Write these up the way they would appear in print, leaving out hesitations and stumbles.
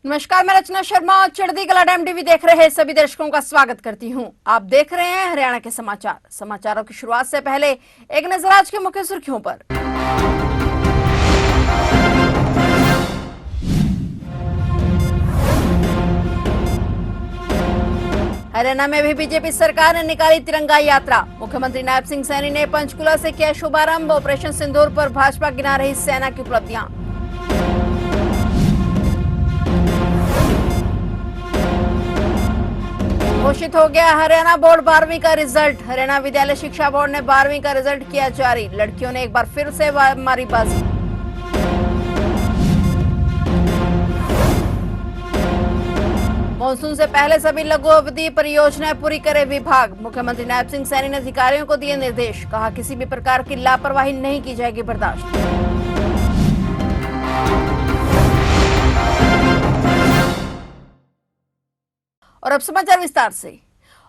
नमस्कार, मैं रचना शर्मा और चढ़ती कला टाइम टीवी देख रहे सभी दर्शकों का स्वागत करती हूं। आप देख रहे हैं हरियाणा के समाचार। समाचारों की शुरुआत से पहले एक नजर आज के मुख्य सुर्खियों पर। हरियाणा में भी बीजेपी सरकार ने निकाली तिरंगा यात्रा। मुख्यमंत्री नायब सिंह सैनी ने पंचकुला से किया शुभारंभ। ऑपरेशन सिंदूर पर भाजपा गिना रही सेना की उपलब्धियां। घोषित हो गया हरियाणा बोर्ड 12वीं का रिजल्ट। हरियाणा विद्यालय शिक्षा बोर्ड ने 12वीं का रिजल्ट किया जारी। लड़कियों ने एक बार फिर से मारी बाजी। मानसून से पहले सभी लघु अवधि परियोजनाएं पूरी करे विभाग। मुख्यमंत्री नायब सिंह सैनी ने अधिकारियों को दिए निर्देश। कहा किसी भी प्रकार की लापरवाही नहीं की जाएगी बर्दाश्त। और अब समाचार विस्तार से।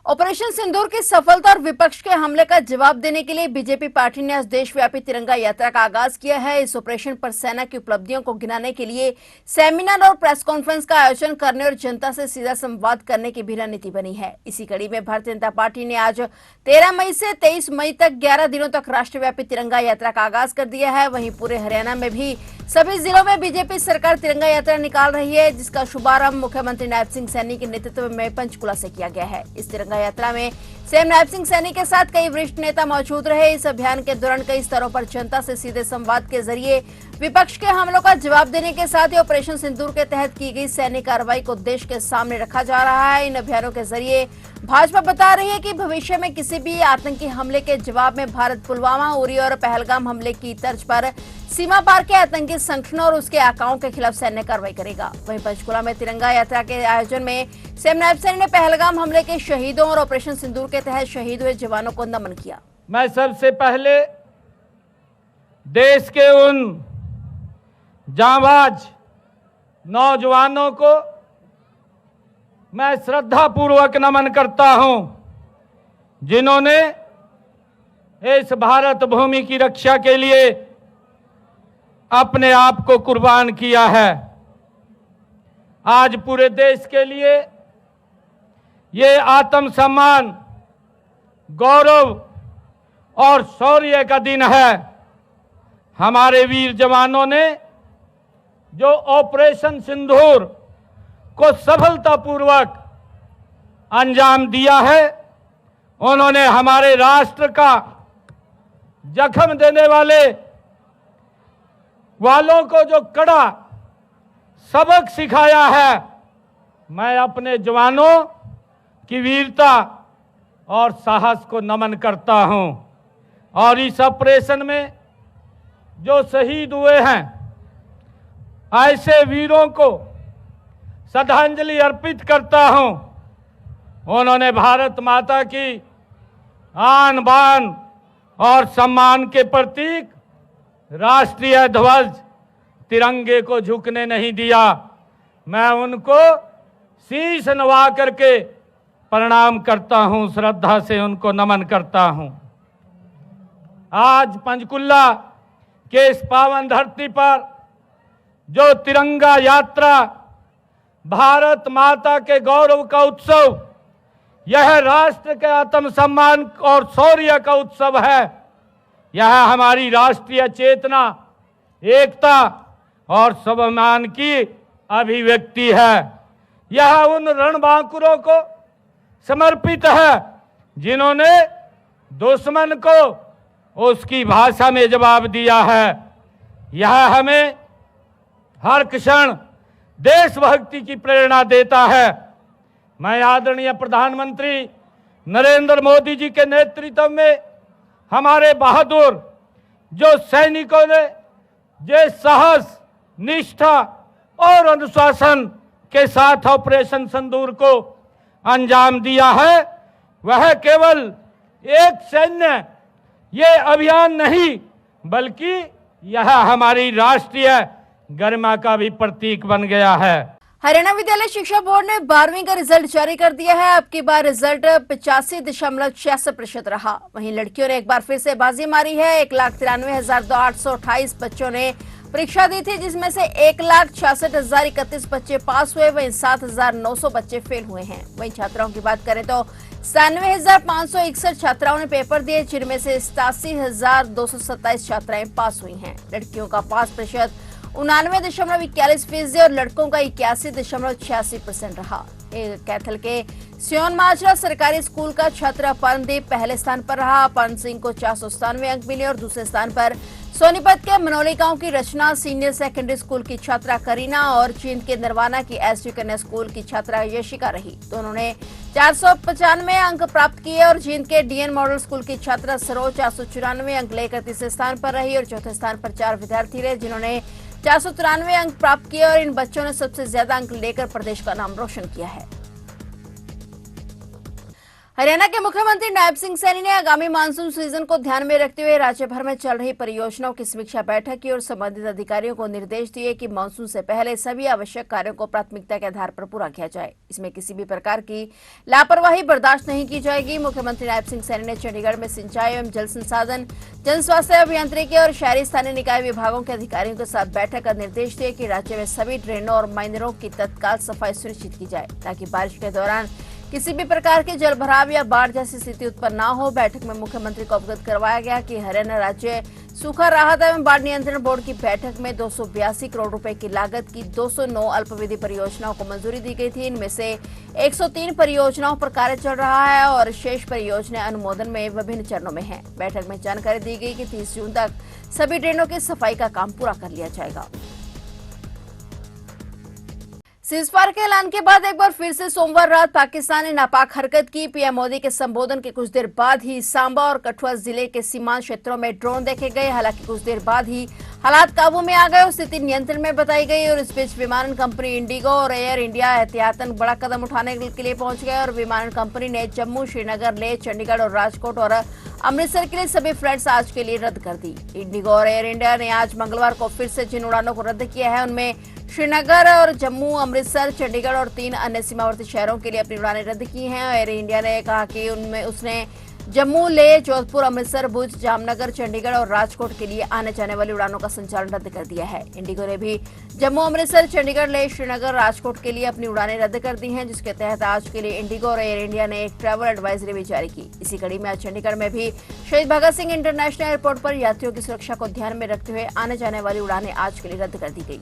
ऑपरेशन सिंदूर की सफलता और विपक्ष के हमले का जवाब देने के लिए बीजेपी पार्टी ने आज देशव्यापी तिरंगा यात्रा का आगाज किया है। इस ऑपरेशन पर सेना की उपलब्धियों को गिनाने के लिए सेमिनार और प्रेस कॉन्फ्रेंस का आयोजन करने और जनता से सीधा संवाद करने की भी रणनीति बनी है। इसी कड़ी में भारतीय जनता पार्टी ने आज 13 मई से 23 मई तक 11 दिनों तक राष्ट्रव्यापी तिरंगा यात्रा का आगाज कर दिया है। वहीं पूरे हरियाणा में भी सभी जिलों में बीजेपी सरकार तिरंगा यात्रा निकाल रही है, जिसका शुभारंभ मुख्यमंत्री नायब सिंह सैनी के नेतृत्व में पंचकुला से किया गया है। इस तिरंगा यात्रा में सीएम नायब सिंह सैनी के साथ कई वरिष्ठ नेता मौजूद रहे। इस अभियान के दौरान कई स्तरों पर जनता से सीधे संवाद के जरिए विपक्ष के हमलों का जवाब देने के साथ ही ऑपरेशन सिंदूर के तहत की गई सैन्य कार्रवाई को देश के सामने रखा जा रहा है। इन अभियानों के जरिए भाजपा बता रही है कि भविष्य में किसी भी आतंकी हमले के जवाब में भारत पुलवामा, उरी और पहलगाम हमले की तर्ज पर सीमा पार के आतंकी संगठनों और उसके आकाओं के खिलाफ सैन्य कार्रवाई करेगा। वहीं पंचकुला में तिरंगा यात्रा के आयोजन में सीएम नायब सैनी ने पहलगाम हमले के शहीदों और ऑपरेशन सिंदूर के तहत शहीद हुए जवानों को नमन किया। मैं सबसे पहले देश के उन जांबाज नौजवानों को मैं श्रद्धापूर्वक नमन करता हूं, जिन्होंने इस भारत भूमि की रक्षा के लिए अपने आप को कुर्बान किया है। आज पूरे देश के लिए ये आत्मसम्मान, गौरव और शौर्य का दिन है। हमारे वीर जवानों ने जो ऑपरेशन सिंदूर को सफलतापूर्वक अंजाम दिया है, उन्होंने हमारे राष्ट्र का जख्म देने वालों को जो कड़ा सबक सिखाया है। मैं अपने जवानों की वीरता और साहस को नमन करता हूं। और इस ऑपरेशन में जो शहीद हुए हैं, ऐसे वीरों को श्रद्धांजलि अर्पित करता हूं। उन्होंने भारत माता की आन बान और सम्मान के प्रतीक राष्ट्रीय ध्वज तिरंगे को झुकने नहीं दिया। मैं उनको शीश नवा करके प्रणाम करता हूं, श्रद्धा से उनको नमन करता हूं। आज पंचकुला के इस पावन धरती पर जो तिरंगा यात्रा भारत माता के गौरव का उत्सव, यह राष्ट्र के आत्मसम्मान और शौर्य का उत्सव है। यह हमारी राष्ट्रीय चेतना, एकता और स्वाभिमान की अभिव्यक्ति है। यह उन रणबांकुरों को समर्पित है, जिन्होंने दुश्मन को उसकी भाषा में जवाब दिया है। यह हमें हर क्षण देशभक्ति की प्रेरणा देता है। मैं आदरणीय प्रधानमंत्री नरेंद्र मोदी जी के नेतृत्व में हमारे बहादुर जो सैनिकों ने जो साहस, निष्ठा और अनुशासन के साथ ऑपरेशन सिंदूर को अंजाम दिया है, वह केवल एक सैन्य ये अभियान नहीं, बल्कि यह हमारी राष्ट्रीय गरिमा का भी प्रतीक बन गया है। हरियाणा विद्यालय शिक्षा बोर्ड ने 12वीं का रिजल्ट जारी कर दिया है। अब की बार रिजल्ट 85.66% रहा। वहीं लड़कियों ने एक बार फिर से बाजी मारी है। 1,93,828 बच्चों ने परीक्षा दी थी, जिसमें से 1,66,031 बच्चे पास हुए, वहीं 7,900 बच्चे फेल हुए हैं। वहीं छात्राओं की बात करें तो 97,561 छात्राओं ने पेपर दिए, जिनमें से 87,227 छात्राएं पास हुई हैं। लड़कियों का पास प्रतिशत 99.41% और लड़कों का 81.86% रहा। कैथल के सियोन माजरा सरकारी स्कूल का छात्र परमदीप पहले स्थान पर रहा। परम सिंह को 497 अंक मिले और दूसरे स्थान पर सोनीपत के मनोली गांव की रचना, सीनियर सेकेंडरी स्कूल की छात्रा करीना और जींद के नरवाना की एसडी कन्या स्कूल की छात्रा यशिका रही। दोनों ने 495 अंक प्राप्त किए और जींद के डीएन मॉडल स्कूल की छात्रा सरोज 494 अंक लेकर तीसरे स्थान पर रही और चौथे स्थान पर 4 विद्यार्थी रहे, जिन्होंने 493 अंक प्राप्त किए और इन बच्चों ने सबसे ज्यादा अंक लेकर प्रदेश का नाम रोशन किया है। हरियाणा के मुख्यमंत्री नायब सिंह सैनी ने आगामी मानसून सीजन को ध्यान में रखते हुए राज्य भर में चल रही परियोजनाओं की समीक्षा बैठक की और संबंधित अधिकारियों को निर्देश दिए कि मानसून से पहले सभी आवश्यक कार्यों को प्राथमिकता के आधार पर पूरा किया जाए। इसमें किसी भी प्रकार की लापरवाही बर्दाश्त नहीं की जाएगी। मुख्यमंत्री नायब सिंह सैनी ने चंडीगढ़ में सिंचाई एवं जल संसाधन, जन स्वास्थ्य अभियांत्रिकी और शहरी स्थानीय निकाय विभागों के अधिकारियों के साथ बैठक कर निर्देश दिए कि राज्य में सभी ड्रेनों और माइनरों की तत्काल सफाई सुनिश्चित की जाए, ताकि बारिश के दौरान किसी भी प्रकार के जल भराव या बाढ़ जैसी स्थिति उत्पन्न न हो। बैठक में मुख्यमंत्री को अवगत करवाया गया कि हरियाणा राज्य सूखा राहत एवं बाढ़ नियंत्रण बोर्ड की बैठक में 282 करोड़ रुपए की लागत की 209 अल्पविधि परियोजनाओं को मंजूरी दी गई थी। इनमें से 103 परियोजनाओं पर कार्य चल रहा है और शेष परियोजनाएं अनुमोदन में विभिन्न चरणों में हैं। बैठक में जानकारी दी गई कि 30 जून तक सभी ड्रेनों की सफाई का काम पूरा कर लिया जाएगा। सीजफायर के ऐलान के बाद एक बार फिर से सोमवार रात पाकिस्तान ने नापाक हरकत की। पीएम मोदी के संबोधन के कुछ देर बाद ही सांबा और कठुआ जिले के सीमांत क्षेत्रों में ड्रोन देखे गए। हालांकि कुछ देर बाद ही हालात काबू में आ गए और स्थिति नियंत्रण में बताई गई और इस बीच विमानन कंपनी इंडिगो और एयर इंडिया एहतियातन बड़ा कदम उठाने के लिए पहुंच गए और विमानन कंपनी ने जम्मू, श्रीनगर, लेह, चंडीगढ़ और राजकोट और अमृतसर के लिए सभी फ्लाइट्स आज के लिए रद्द कर दी। इंडिगो और एयर इंडिया ने आज मंगलवार को फिर से जिन उड़ानों को रद्द किया है उनमें श्रीनगर और जम्मू, अमृतसर, चंडीगढ़ और 3 अन्य सीमावर्ती शहरों के लिए अपनी उड़ानें रद्द की हैं। एयर इंडिया ने कहा कि उनमें उसने जम्मू, लेह, जोधपुर, अमृतसर, भुज, जामनगर, चंडीगढ़ और राजकोट के लिए आने जाने वाली उड़ानों का संचालन रद्द कर दिया है। इंडिगो ने भी जम्मू, अमृतसर, चंडीगढ़, लेह, श्रीनगर, राजकोट के लिए अपनी उड़ानें रद्द कर दी हैं, जिसके तहत आज के लिए इंडिगो और एयर इंडिया ने एक ट्रैवल एडवाइजरी भी जारी की। इसी कड़ी में आज चंडीगढ़ में भी शहीद भगत सिंह इंटरनेशनल एयरपोर्ट पर यात्रियों की सुरक्षा को ध्यान में रखते हुए आने जाने वाली उड़ानें आज के लिए रद्द कर दी गई।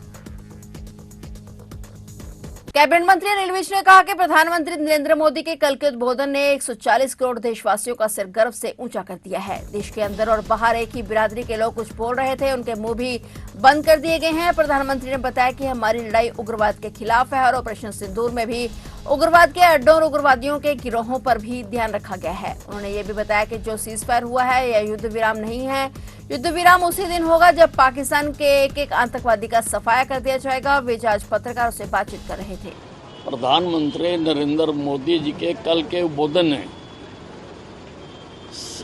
कैबिनेट मंत्री अनिल विज ने कहा कि प्रधानमंत्री नरेंद्र मोदी के कल के उद्बोधन ने 140 करोड़ देशवासियों का सिर गर्व से ऊंचा कर दिया है। देश के अंदर और बाहर एक ही बिरादरी के लोग कुछ बोल रहे थे, उनके मुंह भी बंद कर दिए गए हैं। प्रधानमंत्री ने बताया कि हमारी लड़ाई उग्रवाद के खिलाफ है और ऑपरेशन सिंदूर में भी उग्रवाद के अड्डों और उग्रवादियों के गिरोहों पर भी ध्यान रखा गया है। उन्होंने ये भी बताया कि जो सीजफायर हुआ है यह युद्ध विराम नहीं है। युद्ध विराम उसी दिन होगा जब पाकिस्तान के एक आतंकवादी का सफाया कर दिया जाएगा। वे आज पत्रकारों से बातचीत कर रहे थे। प्रधानमंत्री नरेंद्र मोदी जी के कल के उद्बोधन ने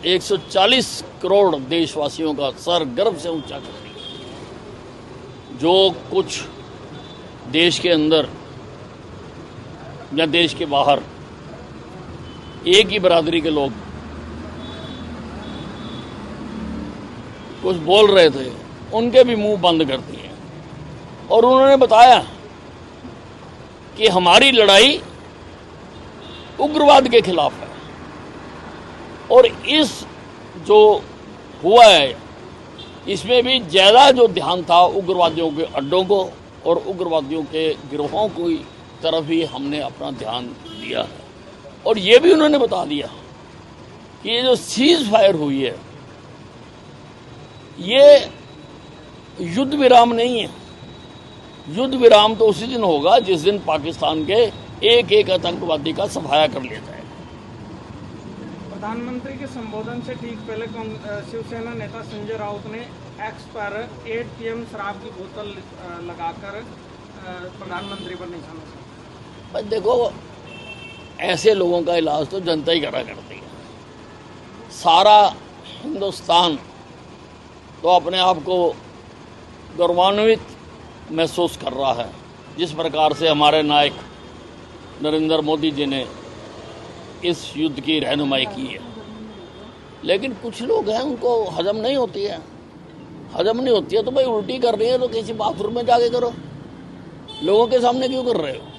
140 करोड़ देशवासियों का सर गर्व से ऊंचा कर दिया। जो कुछ देश के अंदर या देश के बाहर एक ही बिरादरी के लोग कुछ बोल रहे थे, उनके भी मुंह बंद कर दिए और उन्होंने बताया कि हमारी लड़ाई उग्रवाद के खिलाफ है और इस जो हुआ है इसमें भी ज़्यादा जो ध्यान था उग्रवादियों के अड्डों को और उग्रवादियों के गिरोहों की तरफ ही हमने अपना ध्यान दिया है। और ये भी उन्होंने बता दिया कि ये जो सीज फायर हुई है ये युद्ध विराम नहीं है। युद्ध विराम तो उसी दिन होगा जिस दिन पाकिस्तान के एक एक आतंकवादी का सफाया कर लिया जाए। प्रधानमंत्री के संबोधन से ठीक पहले शिवसेना नेता संजय राउत ने एक्स पर 8 PM शराब की बोतल लगाकर प्रधानमंत्री पर निशाना साधा। बस देखो, ऐसे लोगों का इलाज तो जनता ही करा करती है। सारा हिंदुस्तान तो अपने आप को गौरवान्वित महसूस कर रहा है जिस प्रकार से हमारे नायक नरेंद्र मोदी जी ने इस युद्ध की रहनुमाई की है। लेकिन कुछ लोग हैं उनको हजम नहीं होती है। हजम नहीं होती है तो भाई उल्टी कर रही है तो किसी बाथरूम में जाके करो, लोगों के सामने क्यों कर रहे हो?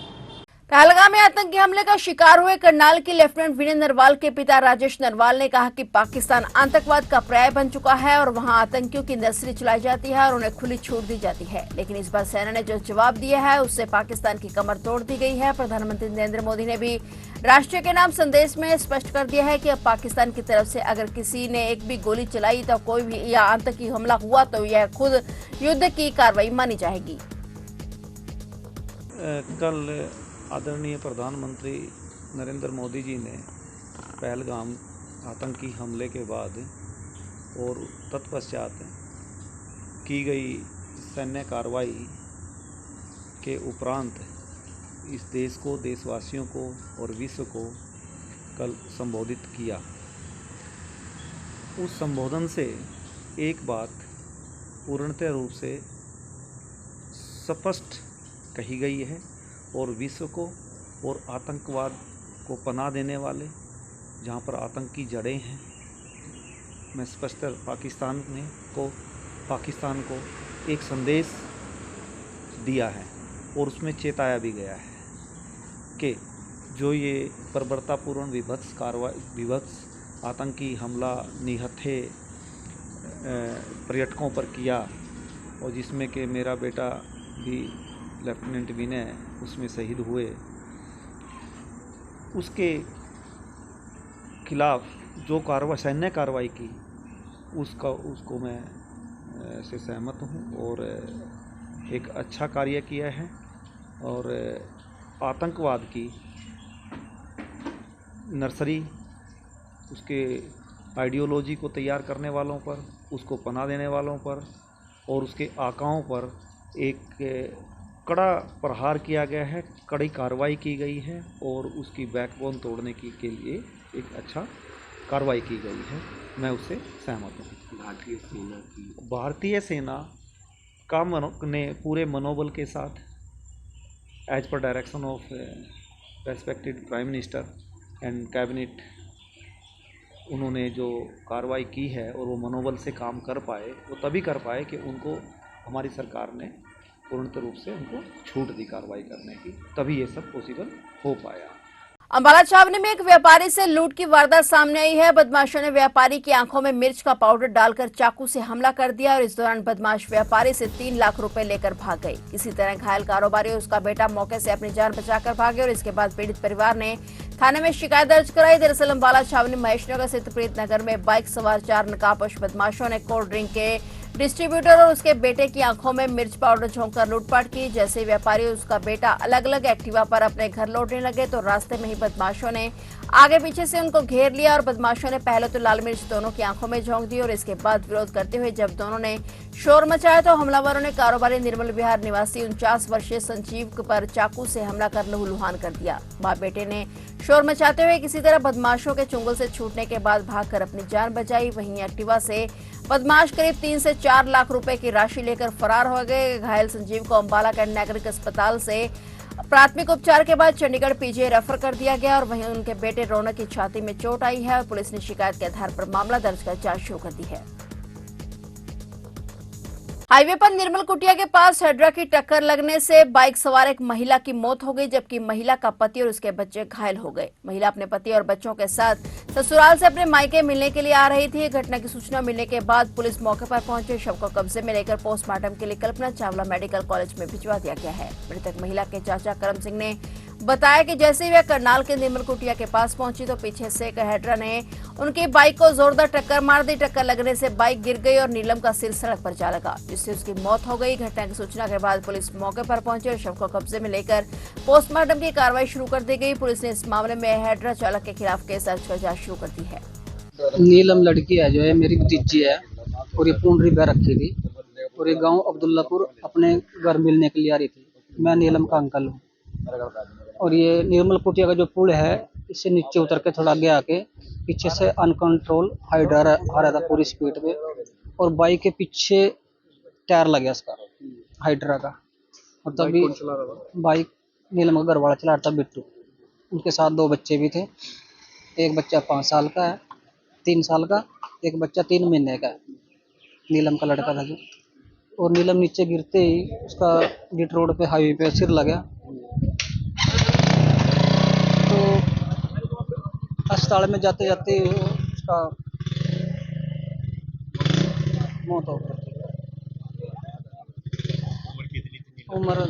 पहलगाम में आतंकी हमले का शिकार हुए करनाल के लेफ्टिनेंट विनय नरवाल के पिता राजेश नरवाल ने कहा कि पाकिस्तान आतंकवाद का पर्याय बन चुका है और वहां आतंकियों की नर्सरी चलाई जाती है और उन्हें खुली छूट दी जाती है। लेकिन इस बार सेना ने जो जवाब दिया है उससे पाकिस्तान की कमर तोड़ दी गई है। प्रधानमंत्री नरेंद्र मोदी ने भी राष्ट्र के नाम संदेश में स्पष्ट कर दिया है कि अब पाकिस्तान की तरफ से अगर किसी ने एक भी गोली चलाई तो कोई भी या आतंकी हमला हुआ तो यह खुद युद्ध की कार्रवाई मानी जाएगी। कल आदरणीय प्रधानमंत्री नरेंद्र मोदी जी ने पहलगाम आतंकी हमले के बाद और तत्पश्चात की गई सैन्य कार्रवाई के उपरांत इस देश को, देशवासियों को और विश्व को कल संबोधित किया। उस संबोधन से एक बात पूर्णतः रूप से स्पष्ट कही गई है और विश्व को और आतंकवाद को पनाह देने वाले, जहाँ पर आतंक की जड़ें हैं, मैं स्पष्ट पाकिस्तान को एक संदेश दिया है और उसमें चेताया भी गया है कि जो ये बर्बरतापूर्ण विभत्स आतंकी हमला निहत्थे पर्यटकों पर किया और जिसमें कि मेरा बेटा भी लेफ्टिनेंट विनय उसमें शहीद हुए, उसके खिलाफ जो सैन्य कार्रवाई की उसको मैं से सहमत हूँ और एक अच्छा कार्य किया है। और आतंकवाद की नर्सरी, उसके आइडियोलॉजी को तैयार करने वालों पर, उसको पनाह देने वालों पर और उसके आकाओं पर एक कड़ा प्रहार किया गया है, कड़ी कार्रवाई की गई है और उसकी बैकबोन तोड़ने के लिए एक अच्छा कार्रवाई की गई है। मैं उससे सहमत हूँ। भारतीय सेना का ने पूरे मनोबल के साथ as per direction of respected prime minister and cabinet उन्होंने जो कार्रवाई की है और वो मनोबल से काम कर पाए, वो तभी कर पाए कि उनको हमारी सरकार ने पूर्ण रूप से उनको छूट दी कार्रवाई करने की, तभी ये सब पॉसिबल हो पाया। अंबाला छावनी में एक व्यापारी से लूट की वारदात सामने आई है। बदमाशों ने व्यापारी की आंखों में मिर्च का पाउडर डालकर चाकू से हमला कर दिया और इस दौरान बदमाश व्यापारी से 3 लाख रुपए लेकर भाग गए। इसी तरह घायल कारोबारी और उसका बेटा मौके से अपनी जान बचाकर भागे और इसके बाद पीड़ित परिवार ने थाने में शिकायत दर्ज कराई। दरअसल अंबाला छावनी महेशनगर स्थित प्रीत नगर में बाइक सवार 4 नकाबपोश बदमाशों ने कोल्ड ड्रिंक के डिस्ट्रीब्यूटर और उसके बेटे की आंखों में मिर्च पाउडर झोंककर लूटपाट की। जैसे व्यापारी और उसका बेटा अलग अलग एक्टिवा पर अपने घर लौटने लगे तो रास्ते में ही बदमाशों ने आगे पीछे से उनको घेर लिया और बदमाशों ने पहले तो लाल मिर्च दोनों की आंखों में झोंक दी और इसके बाद विरोध करते हुए जब दोनों ने शोर मचाया तो हमलावरों ने कारोबारी निर्मल विहार निवासी 49 वर्षीय संजीव पर चाकू से हमला कर लहूलुहान कर दिया। बाप बेटे ने शोर मचाते हुए किसी तरह बदमाशों के चुंगल से छूटने के बाद भागकर अपनी जान बचाई। वहीं एक्टिवा से बदमाश करीब 3 से 4 लाख रुपए की राशि लेकर फरार हो गए। घायल संजीव को अंबाला के नागरिक अस्पताल से प्राथमिक उपचार के बाद चंडीगढ़ पीजीआई रेफर कर दिया गया और वहीं उनके बेटे रौनक की छाती में चोट आई है और पुलिस ने शिकायत के आधार पर मामला दर्ज कर जांच शुरू कर दी है। हाईवे पर निर्मल कुटिया के पास हेड्रा की टक्कर लगने से बाइक सवार एक महिला की मौत हो गई, जबकि महिला का पति और उसके बच्चे घायल हो गए। महिला अपने पति और बच्चों के साथ ससुराल से अपने मायके मिलने के लिए आ रही थी। घटना की सूचना मिलने के बाद पुलिस मौके पर पहुंचे। शव को कब्जे में लेकर पोस्टमार्टम के लिए कल्पना चावला मेडिकल कॉलेज में भिजवा दिया गया है। मृतक महिला के चाचा करम सिंह ने बताया कि जैसे ही वह करनाल के निर्मल कुटिया के पास पहुंची तो पीछे से एक हेड्रा ने उनकी बाइक को जोरदार टक्कर मार दी। टक्कर लगने से बाइक गिर गई और नीलम का सिर सड़क पर जा लगा, जिससे उसकी मौत हो गई। घटना की सूचना के बाद पुलिस मौके पर पहुंची और शव को कब्जे में लेकर पोस्टमार्टम की कार्रवाई शुरू कर दी गई। पुलिस ने इस मामले में हेड्रा चालक के खिलाफ केस दर्ज कर जांच शुरू कर दी है। नीलम लड़की है जो है मेरी भतीजी है और ये पूंडरी पे रखी थी और ये गांव अब्दुल्लापुर अपने घर मिलने के लिए आ रही थी। मैं नीलम का अंकल हूँ और ये निर्मल कुटिया का जो पुल है इससे नीचे उतर के थोड़ा आगे आके पीछे से अनकंट्रोल हाइडर आ रहा था पूरी स्पीड पे और बाइक के पीछे टायर लग गया इसका हाइड्रा का और तभी बाइक नीलम का घर वाला चला रहा था बिट्टू। उनके साथ 2 बच्चे भी थे, एक बच्चा 5 साल का है, 3 साल का, एक बच्चा 3 महीने का है। नीलम का लड़का था जो, और नीलम नीचे गिरते ही उसका गिट रोड पे हाईवे पे सिर लगा, तो अस्पताल में जाते जाते उसका मौत हो गई। उम्र कितनी थी? उम्र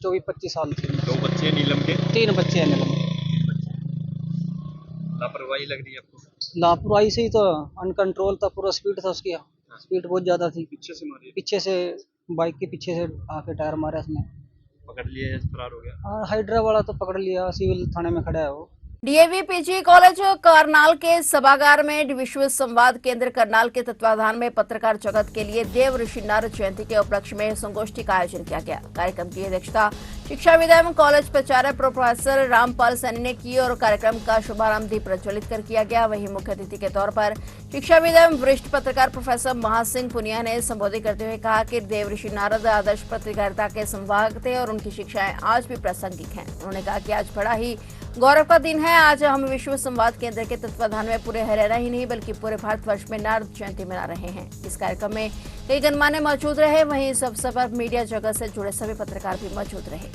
24-25 साल थी। 2 बच्चे नीलम के? 3 बच्चे हैं नीलम। लापरवाही लग रही है आपको? लापरवाही से ही तो, अनकंट्रोल था, पूरा स्पीड था उसकी, स्पीड बहुत ज्यादा थी। पीछे से मारी? पीछे से बाइक के पीछे से आके टायर मारा उसने। पकड़ लिए, फरार हो गया? हाँ, हाइड्रा वाला तो पकड़ लिया, सिविल थाने में खड़ा है वो। डीएवी पीजी कॉलेज करनाल के सभागार में विश्व संवाद केंद्र करनाल के तत्वाधान में पत्रकार जगत के लिए देव ऋषि नारद जयंती के उपलक्ष्य में संगोष्ठी का आयोजन किया गया। कार्यक्रम की अध्यक्षता शिक्षाविद एवं कॉलेज प्राचार्य प्रोफेसर रामपाल सैनी ने की और कार्यक्रम का शुभारंभ दीप प्रज्वलित कर किया गया। वहीं मुख्य अतिथि के तौर पर शिक्षाविद एवं वरिष्ठ पत्रकार प्रोफेसर महासिंह पुनिया ने संबोधित करते हुए कहा कि देव ऋषि नारद आदर्श पत्रकारिता के संवाहक थे और उनकी शिक्षाएं आज भी प्रासंगिक हैं। उन्होंने कहा कि आज बड़ा ही गौरव का दिन है। आज हम विश्व संवाद केंद्र के तत्वाधान में पूरे हरियाणा ही नहीं बल्कि पूरे भारतवर्ष में नारद जयंती मना रहे हैं। इस कार्यक्रम में कई गणमान्य मौजूद रहे। वहीं इस अवसर पर मीडिया जगत से जुड़े सभी पत्रकार भी मौजूद रहे।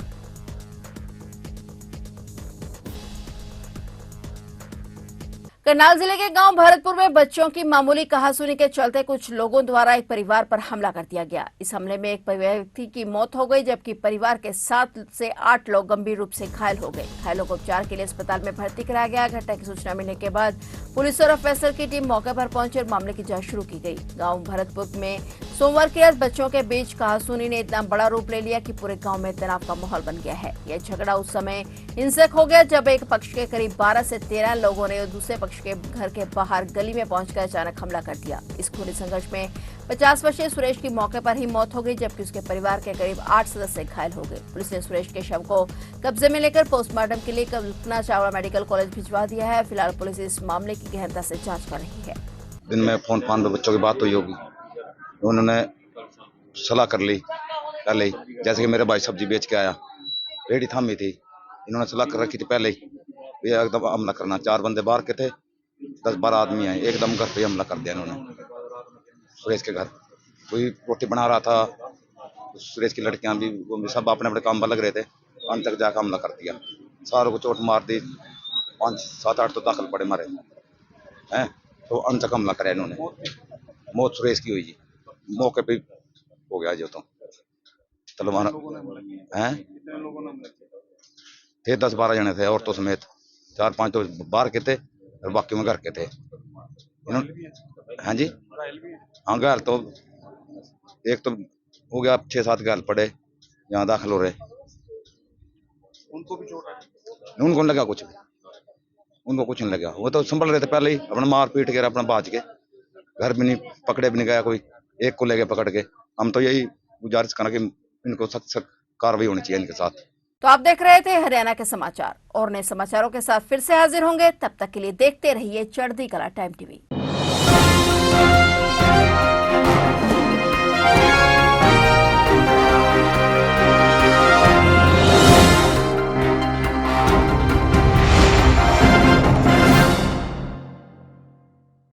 करनाल जिले के गांव भरतपुर में बच्चों की मामूली कहासुनी के चलते कुछ लोगों द्वारा एक परिवार पर हमला कर दिया गया। इस हमले में एक व्यक्ति की मौत हो गई जबकि परिवार के 7 से 8 लोग गंभीर रूप से घायल हो गए। घायलों को उपचार के लिए अस्पताल में भर्ती कराया गया। घटना की सूचना मिलने के बाद पुलिस और एफएसएल की टीम मौके पर पहुंची और मामले की जांच शुरू की गई। गाँव भरतपुर में सोमवार की रात बच्चों के बीच कहासुनी ने इतना बड़ा रूप ले लिया कि पूरे गाँव में तनाव का माहौल बन गया है। यह झगड़ा उस समय हिंसक हो गया जब एक पक्ष के करीब 12 से 13 लोगों ने दूसरे पक्ष के घर के बाहर गली में पहुंचकर अचानक हमला कर दिया। इस खूनी संघर्ष में 50 वर्षीय सुरेश की मौके पर ही मौत हो गई जबकि उसके परिवार के करीब 8 सदस्य घायल हो गए। पुलिस ने सुरेश के शव को कब्जे में लेकर पोस्टमार्टम के लिए कल्पना चावला मेडिकल कॉलेज भिजवा दिया है। फिलहाल पुलिस इस मामले की गहनता से जांच कर रही है। दिन में फोन पे बच्चों की बात हुई होगी, उन्होंने सलाह कर ली पहले ही। जैसे कि मेरे भाई सब्जी बेच के आया, रेडी थामी थी, इन्होंने सलाह कर रखी थी पहले ही ये एकदम हमला करना। 4 बंदे बाहर के थे, 10-12 आदमी आए, एकदम घर पे हमला कर दिया इन्होंने। सुरेश के घर कोई रोटी बना रहा था, सुरेश की लड़कियां भी, वो भी सब अपने अपने काम पर लग रहे थे। अंत तक जाकर हमला कर दिया, सारों को चोट मार दी। 5-7-8 तो दाखिल पड़े मारे हैं, तो अंत तक हमला कराया इन्होंने। मौत सुरेश की हुई, मौके पे हो गया जो। तो तलवार हैं थे 10-12 जने थे, औरतों समेत। 4-5 तो बाहर के थे और बाकी में घर के थे। हाँ जी, हाँ घायल तो एक तो हो गया, 6-7 घायल पड़े, यहाँ दाखिल हो रहे। उनको भी चोट आई? उनको नहीं लगा कुछ भी, उनको कुछ नहीं लगा। वो तो संभल रहे थे पहले ही, अपना मार पीट के अपना बाज के, घर भी नहीं पकड़े भी नहीं गया कोई, एक को ले गए पकड़ के। हम तो यही गुजारिश करें कि इनको सख्त कार्रवाई होनी चाहिए इनके साथ। तो आप देख रहे थे हरियाणा के समाचार और नए समाचारों के साथ फिर से हाजिर होंगे। तब तक के लिए देखते रहिए चढ़ती कला टाइम टीवी।